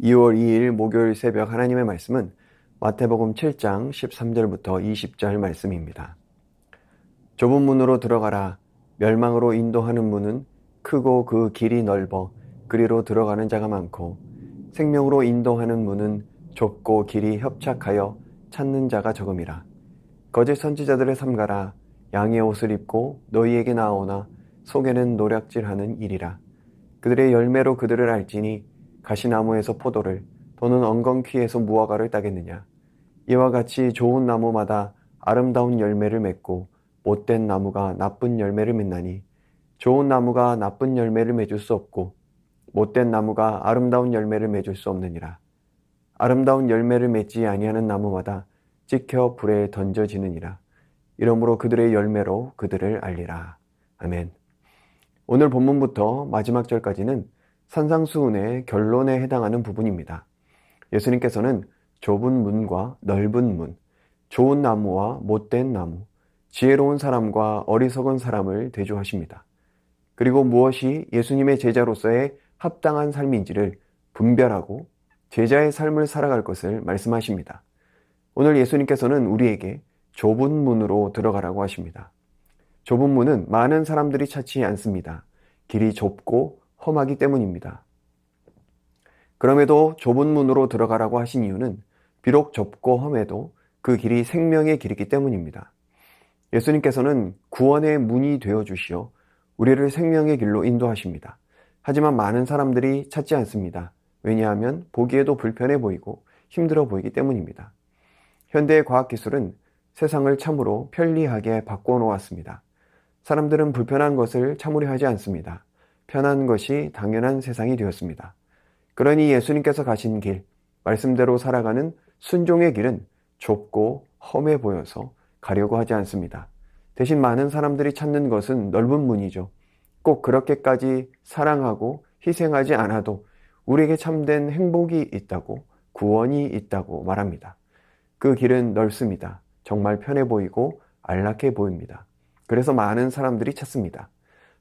2월 2일 목요일 새벽 하나님의 말씀은 마태복음 7장 13절부터 20절 말씀입니다. 좁은 문으로 들어가라. 멸망으로 인도하는 문은 크고 그 길이 넓어 그리로 들어가는 자가 많고, 생명으로 인도하는 문은 좁고 길이 협착하여 찾는 자가 적음이라. 거짓 선지자들을 삼가라. 양의 옷을 입고 너희에게 나오나 속에는 노략질하는 일이라. 그들의 열매로 그들을 알지니 가시나무에서 포도를 또는 엉겅퀴에서 무화과를 따겠느냐. 이와 같이 좋은 나무마다 아름다운 열매를 맺고 못된 나무가 나쁜 열매를 맺나니, 좋은 나무가 나쁜 열매를 맺을 수 없고 못된 나무가 아름다운 열매를 맺을 수 없느니라. 아름다운 열매를 맺지 아니하는 나무마다 찍혀 불에 던져지느니라. 이러므로 그들의 열매로 그들을 알리라. 아멘. 오늘 본문부터 마지막 절까지는 산상수훈의 결론에 해당하는 부분입니다. 예수님께서는 좁은 문과 넓은 문, 좋은 나무와 못된 나무, 지혜로운 사람과 어리석은 사람을 대조하십니다. 그리고 무엇이 예수님의 제자로서의 합당한 삶인지를 분별하고 제자의 삶을 살아갈 것을 말씀하십니다. 오늘 예수님께서는 우리에게 좁은 문으로 들어가라고 하십니다. 좁은 문은 많은 사람들이 찾지 않습니다. 길이 좁고 험하기 때문입니다. 그럼에도 좁은 문으로 들어가라고 하신 이유는 비록 좁고 험해도 그 길이 생명의 길이기 때문입니다. 예수님께서는 구원의 문이 되어주시어 우리를 생명의 길로 인도하십니다. 하지만 많은 사람들이 찾지 않습니다. 왜냐하면 보기에도 불편해 보이고 힘들어 보이기 때문입니다. 현대의 과학기술은 세상을 참으로 편리하게 바꿔놓았습니다. 사람들은 불편한 것을 참으려 하지 않습니다. 편한 것이 당연한 세상이 되었습니다. 그러니 예수님께서 가신 길, 말씀대로 살아가는 순종의 길은 좁고 험해 보여서 가려고 하지 않습니다. 대신 많은 사람들이 찾는 것은 넓은 문이죠. 꼭 그렇게까지 사랑하고 희생하지 않아도 우리에게 참된 행복이 있다고, 구원이 있다고 말합니다. 그 길은 넓습니다. 정말 편해 보이고 안락해 보입니다. 그래서 많은 사람들이 찾습니다.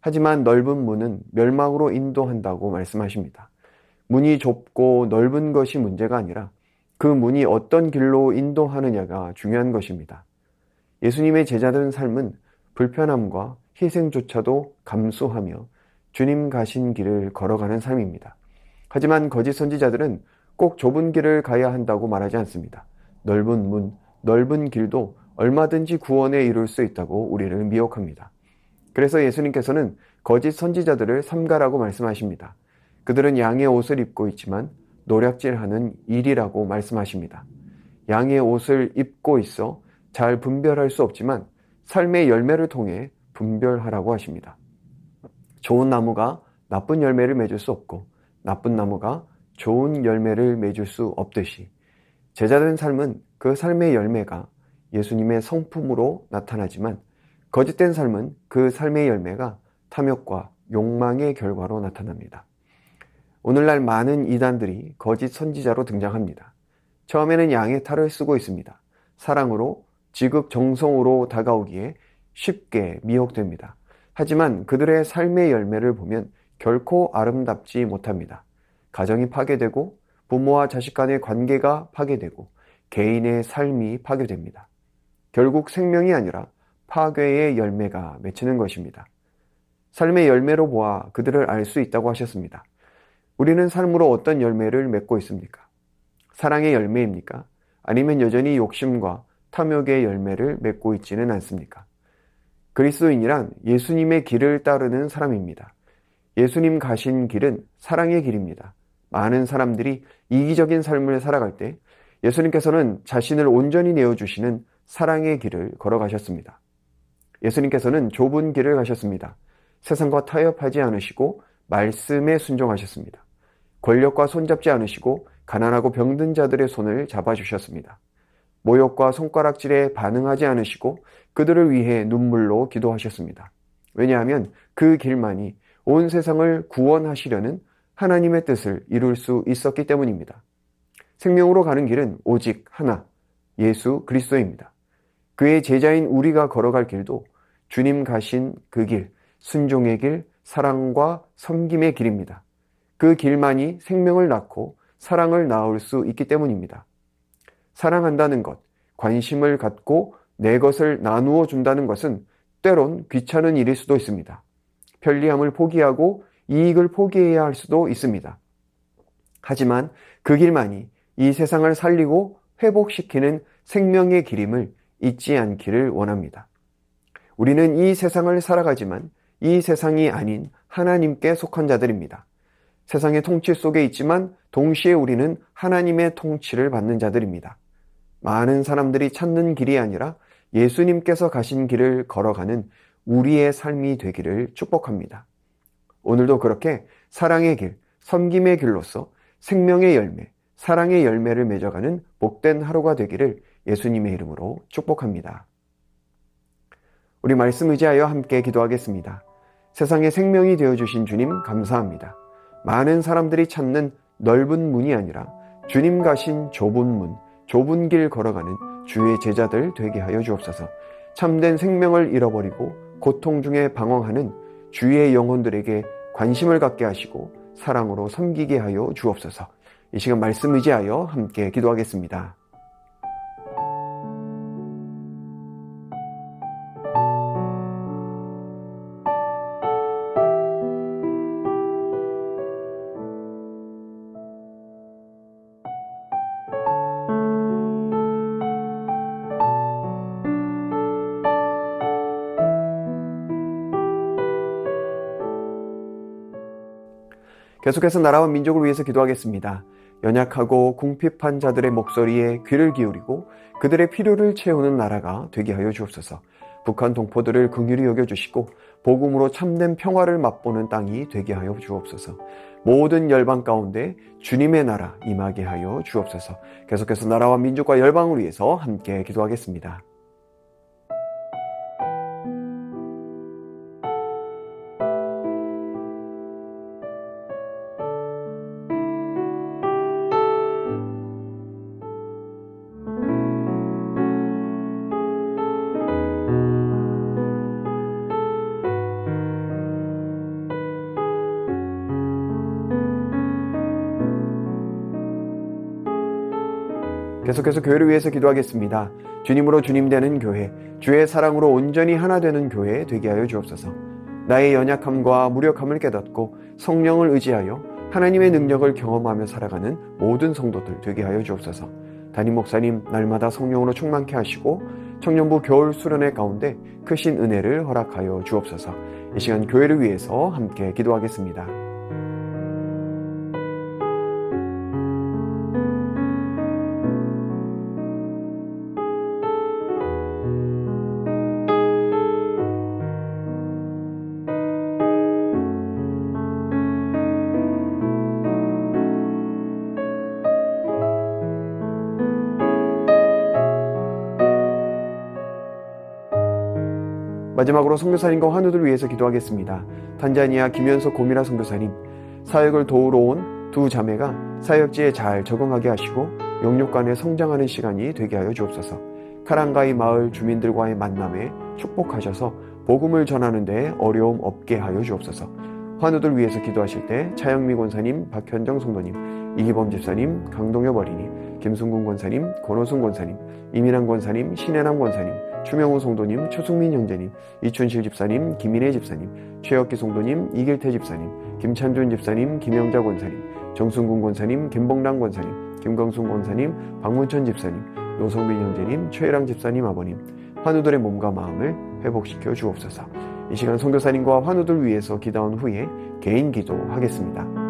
하지만 넓은 문은 멸망으로 인도한다고 말씀하십니다. 문이 좁고 넓은 것이 문제가 아니라 그 문이 어떤 길로 인도하느냐가 중요한 것입니다. 예수님의 제자들의 삶은 불편함과 희생조차도 감수하며 주님 가신 길을 걸어가는 삶입니다. 하지만 거짓 선지자들은 꼭 좁은 길을 가야 한다고 말하지 않습니다. 넓은 문, 넓은 길도 얼마든지 구원에 이룰 수 있다고 우리를 미혹합니다. 그래서 예수님께서는 거짓 선지자들을 삼가라고 말씀하십니다. 그들은 양의 옷을 입고 있지만 노략질하는 일이라고 말씀하십니다. 양의 옷을 입고 있어 잘 분별할 수 없지만 삶의 열매를 통해 분별하라고 하십니다. 좋은 나무가 나쁜 열매를 맺을 수 없고 나쁜 나무가 좋은 열매를 맺을 수 없듯이 제자된 삶은 그 삶의 열매가 예수님의 성품으로 나타나지만 거짓된 삶은 그 삶의 열매가 탐욕과 욕망의 결과로 나타납니다. 오늘날 많은 이단들이 거짓 선지자로 등장합니다. 처음에는 양의 탈을 쓰고 있습니다. 사랑으로 지극정성으로 다가오기에 쉽게 미혹됩니다. 하지만 그들의 삶의 열매를 보면 결코 아름답지 못합니다. 가정이 파괴되고 부모와 자식 간의 관계가 파괴되고 개인의 삶이 파괴됩니다. 결국 생명이 아니라 파괴의 열매가 맺히는 것입니다. 삶의 열매로 보아 그들을 알 수 있다고 하셨습니다. 우리는 삶으로 어떤 열매를 맺고 있습니까? 사랑의 열매입니까? 아니면 여전히 욕심과 탐욕의 열매를 맺고 있지는 않습니까? 그리스도인이란 예수님의 길을 따르는 사람입니다. 예수님 가신 길은 사랑의 길입니다. 많은 사람들이 이기적인 삶을 살아갈 때 예수님께서는 자신을 온전히 내어주시는 사랑의 길을 걸어가셨습니다. 예수님께서는 좁은 길을 가셨습니다. 세상과 타협하지 않으시고 말씀에 순종하셨습니다. 권력과 손잡지 않으시고 가난하고 병든 자들의 손을 잡아주셨습니다. 모욕과 손가락질에 반응하지 않으시고 그들을 위해 눈물로 기도하셨습니다. 왜냐하면 그 길만이 온 세상을 구원하시려는 하나님의 뜻을 이룰 수 있었기 때문입니다. 생명으로 가는 길은 오직 하나, 예수 그리스도입니다. 그의 제자인 우리가 걸어갈 길도 주님 가신 그 길, 순종의 길, 사랑과 섬김의 길입니다. 그 길만이 생명을 낳고 사랑을 낳을 수 있기 때문입니다. 사랑한다는 것, 관심을 갖고 내 것을 나누어 준다는 것은 때론 귀찮은 일일 수도 있습니다. 편리함을 포기하고 이익을 포기해야 할 수도 있습니다. 하지만 그 길만이 이 세상을 살리고 회복시키는 생명의 길임을 잊지 않기를 원합니다. 우리는 이 세상을 살아가지만 이 세상이 아닌 하나님께 속한 자들입니다. 세상의 통치 속에 있지만 동시에 우리는 하나님의 통치를 받는 자들입니다. 많은 사람들이 찾는 길이 아니라 예수님께서 가신 길을 걸어가는 우리의 삶이 되기를 축복합니다. 오늘도 그렇게 사랑의 길, 섬김의 길로서 생명의 열매, 사랑의 열매를 맺어가는 복된 하루가 되기를 예수님의 이름으로 축복합니다. 우리 말씀 의지하여 함께 기도하겠습니다. 세상에 생명이 되어주신 주님 감사합니다. 많은 사람들이 찾는 넓은 문이 아니라 주님 가신 좁은 문, 좁은 길 걸어가는 주의 제자들 되게 하여 주옵소서. 참된 생명을 잃어버리고 고통 중에 방황하는 주의 영혼들에게 관심을 갖게 하시고 사랑으로 섬기게 하여 주옵소서. 이 시간 말씀 의지하여 함께 기도하겠습니다. 계속해서 나라와 민족을 위해서 기도하겠습니다. 연약하고 궁핍한 자들의 목소리에 귀를 기울이고 그들의 필요를 채우는 나라가 되게 하여 주옵소서. 북한 동포들을 긍휼히 여겨주시고 복음으로 참된 평화를 맛보는 땅이 되게 하여 주옵소서. 모든 열방 가운데 주님의 나라 임하게 하여 주옵소서. 계속해서 나라와 민족과 열방을 위해서 함께 기도하겠습니다. 계속해서 교회를 위해서 기도하겠습니다. 주님으로 주님 되는 교회, 주의 사랑으로 온전히 하나 되는 교회 되게 하여 주옵소서. 나의 연약함과 무력함을 깨닫고 성령을 의지하여 하나님의 능력을 경험하며 살아가는 모든 성도들 되게 하여 주옵소서. 담임 목사님 날마다 성령으로 충만케 하시고 청년부 겨울 수련회 가운데 크신 은혜를 허락하여 주옵소서. 이 시간 교회를 위해서 함께 기도하겠습니다. 마지막으로 선교사님과 환우들 위해서 기도하겠습니다. 탄자니아 김현석 고미라 선교사님, 사역을 도우러 온 두 자매가 사역지에 잘 적응하게 하시고 영육간에 성장하는 시간이 되게 하여 주옵소서. 카랑가이 마을 주민들과의 만남에 축복하셔서 복음을 전하는 데 어려움 없게 하여 주옵소서. 환우들 위해서 기도하실 때 차영미 권사님, 박현정 성도님, 이기범 집사님, 강동엽 어린이, 김순군 권사님, 권호순 권사님, 이민환 권사님, 신혜남 권사님, 추명호 성도님, 최승민 형제님, 이춘실 집사님, 김인혜 집사님, 최혁기 성도님, 이길태 집사님, 김찬준 집사님, 김영자 권사님, 정순군 권사님, 김봉랑 권사님, 김광순 권사님, 박문천 집사님, 노성빈 형제님, 최혜랑 집사님 아버님, 환우들의 몸과 마음을 회복시켜 주옵소서. 이 시간 선교사님과 환우들 위해서 기도한 후에 개인 기도하겠습니다.